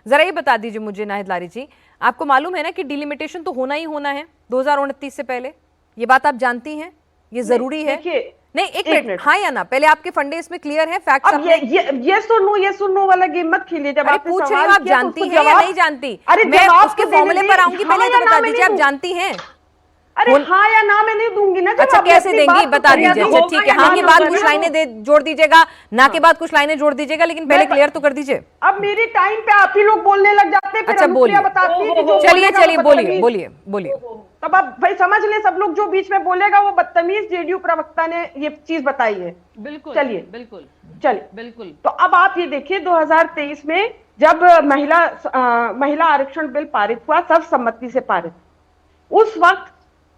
जरा ये बता दीजिए मुझे नाहिद लारी जी, आपको मालूम है ना कि डिलिमिटेशन तो होना ही होना है 2029 से पहले, ये बात आप जानती हैं, ये जरूरी है? नहीं, एक मिनट, हाँ या ना, पहले आपके फंडे इसमें क्लियर है, फैक्ट्स? अब ये सुनो वाला गेम मत खेलिए। जब आप पूछ रही हूँ, आप जानती हैं या नहीं जानती? मैं उसके फॉर्मूले पर आऊंगी, पहले तो बता दीजिए आप जानती हैं? अरे हाँ या ना मैं नहीं दूंगी ना। अच्छा, कैसे देंगी बता दीजिए। अच्छा ठीक है, हाँ के बाद कुछ लाइनें जोड़ दीजिएगा, ना के बाद कुछ लाइनें जोड़ दीजिएगा, लेकिन पहले क्लियर तो कर दीजिए। अब मेरी टाइम पे आप ही लोग बोलने लग जाते हैं। अच्छा बोलिए, चलिए बोलिए। तब आप भाई समझ ले, सब लोग जो बीच में बोलेगा वो बदतमीज जेडीयू प्रवक्ता ने ये चीज बताई है। बिल्कुल, चलिए बिल्कुल। तो अब आप ये देखिए 2023 में जब महिला आरक्षण बिल पारित हुआ, सर्वसम्मति से पारित, उस वक्त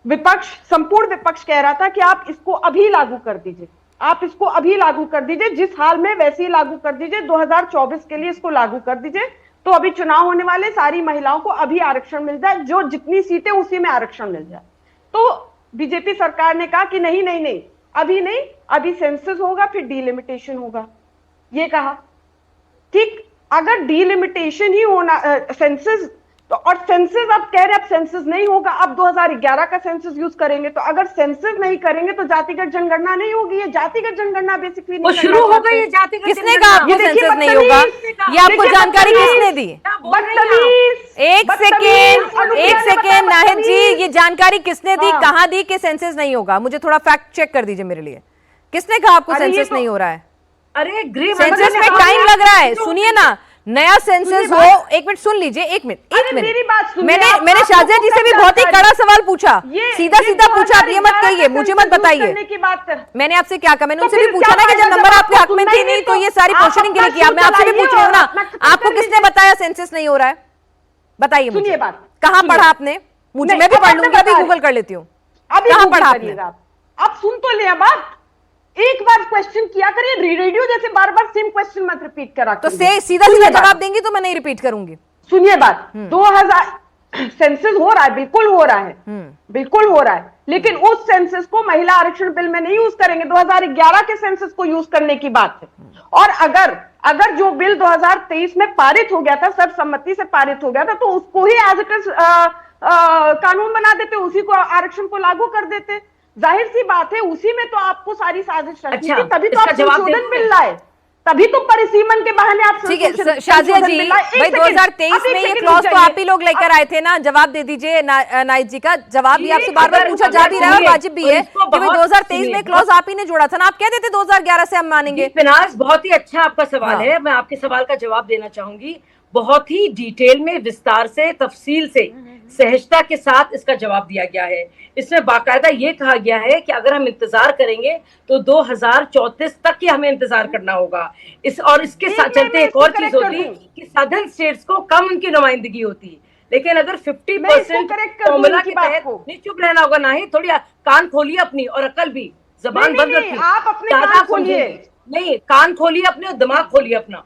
विपक्ष, संपूर्ण विपक्ष कह रहा था कि आप इसको अभी लागू कर दीजिए, आप इसको अभी लागू कर दीजिए, जिस हाल में वैसे ही लागू कर दीजिए, 2024 के लिए इसको लागू कर दीजिए, तो अभी चुनाव होने वाले, सारी महिलाओं को अभी आरक्षण मिल जाए, जो जितनी सीटें उसी में आरक्षण मिल जाए। तो बीजेपी सरकार ने कहा कि नहीं, अभी नहीं, अभी सेंसस होगा, फिर डीलिमिटेशन होगा, ये कहा। ठीक, अगर डीलिमिटेशन ही होना, सेंसस तो, और सेंसस अब कह रहे अब सेंसस नहीं होगा, अब 2011 का सेंसस यूज करेंगे, तो अगर सेंसस नहीं करेंगे तो जातिगत जनगणना नहीं होगी। ये जातिगत जनगणना बेसिकली वो शुरू हो गई। जातिगत किसने कहा आपको सेंसस नहीं होगा? ये आपको जानकारी किसने दी? एक सेकेंड नाहिद जी, ये जानकारी किसने दी, कहाँ दी कि सेंसस नहीं होगा? मुझे थोड़ा फैक्ट चेक कर दीजिए मेरे लिए। किसने कहा आपको सेंसस नहीं हो रहा है? अरे गृह सेंसस में टाइम लग रहा है, सुनिए ना, नया सेंसस हो, एक मिनट सुन लीजिए, एक मिनट। मेरी बात सुनिए। मैंने शाजिया जी से भी बहुत ही कड़ा सवाल पूछा, सीधा पूछा, आप ये मत कहिए, मुझे मत बताइए। मैंने आपसे क्या कहा? मैंने उनसे भी पूछा ना कि जब नंबर आपके हक में थी नहीं तो ये सारी क्वेश्चनिंग के लिए किया। मैं आपसे भी पूछ रही हूँ ना, आपको किसने बताया सेंसस नहीं हो रहा है? बताइए मुझे, कहाँ पढ़ा आपने? मुझे, मैं भी पढ़ लूंगी, अभी गूगल कर लेती हूँ। कहाँ पढ़ा आपने? आप सुन तो लिया बात, एक बार क्वेश्चन किया करिए, रेडियो जैसे बार बार सेम क्वेश्चन मत रिपीट करा। तो सीधा जवाब देंगी तो मैं नहीं रिपीट करूंगी। सुनिए बात, 2000 सेंसस हो रहा है, बिल्कुल हो रहा है, बिल्कुल हो रहा है, लेकिन उस सेंसस को महिला आरक्षण बिल में नहीं यूज करेंगे। 2011 के सेंसस को यूज करने की बात है। और अगर जो बिल 2023 में पारित हो गया था, सर्वसम्मति से पारित हो गया था, तो उसको ही एज इट इज कानून बना देते, उसी को आरक्षण को लागू कर देते। जाहिर सी बात है, उसी में तो आपको सारी साजिश रखनी थी, तभी तो आपको संशोधन मिल रहा है, तभी तो परिसीमन के बहाने आप। ठीक है शाजिया जी, भाई 2023 में ये क्लॉज तो आप ही लोग लेकर आए थे ना, जवाब दे दीजिए। नाहिद जी का जवाब भी आपसे बार बार पूछा जा भी रहा है और वाजिब भी है कि भाई 2023 में क्लॉज आप ही ने जोड़ा था ना, आप कहते थे 2011 से हम मानेंगे। फिनाज, बहुत ही अच्छा आपका सवाल है, मैं आपके सवाल का जवाब देना चाहूंगी। बहुत ही डिटेल में, विस्तार से, तफसील से, सहजता के साथ इसका जवाब दिया गया है। इसमें बाकायदा ये कहा गया है कि अगर हम इंतजार करेंगे तो 2034 तक ही हमें इंतजार करना होगा। और इसके साथ चलते एक और चीज होती कि सदर्न स्टेट्स को कम उनकी नुमाइंदगी होती, लेकिन अगर 50% फॉर्मूला के तहत नहीं, चुप रहना होगा। नहीं, थोड़ी कान खोलिए अपनी, और अकल भी, जबान बंद रखिए, आप अपने कान खोलिए। नहीं, कान खोलिए अपने और दिमाग खोलिए अपना,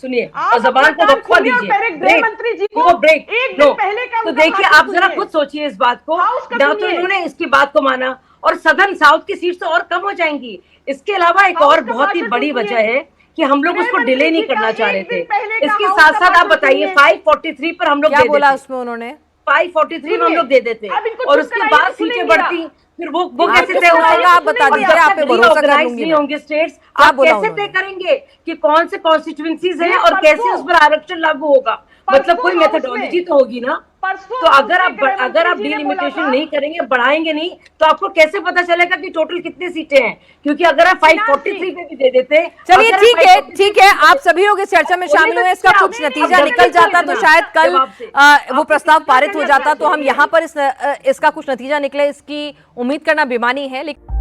सुनिए, और जबान को वक्फा दीजिए। गृह मंत्री जी को ब्रेक, एक दिन पहले का तो देखिए, आप जरा खुद सोचिए इस बात को। ना तो इन्होंने इसकी बात को माना, और सदर्न साउथ की सीट तो और कम हो जाएंगी। इसके अलावा एक और बहुत ही बड़ी वजह है कि हम लोग उसको डिले नहीं करना चाह रहे थे। इसके साथ साथ आप बताइए, 543 पर हम लोग क्या बोला उसमें उन्होंने? 543 में हम लोग दे देते, और उसके बाद सीटें बढ़ती, फिर वो कैसे तय होगा? आप बता दीजिए, आप पे भरोसा कर लूंगी मैं। होंगे स्टेट्स, आप कैसे तय करेंगे कि कौन से कॉन्स्टिट्यूएंसीज हैं और कैसे उस पर आरक्षण लागू होगा? मतलब कोई मेथोडोलॉजी तो होगी ना। तो अगर आप डिलिमिटेशन नहीं करेंगे, बढ़ाएंगे नहीं, तो आपको कैसे पता चलेगा कि टोटल कितनी सीटें हैं? क्योंकि अगर आप 543 पे भी दे देते। चलिए ठीक है, आप सभी लोग इस चर्चा में शामिल हुए, इसका कुछ नतीजा निकल जाता तो शायद कल वो प्रस्ताव पारित हो जाता, तो हम यहाँ पर इसका कुछ नतीजा निकले, इसकी उम्मीद करना बेमानी है। लेकिन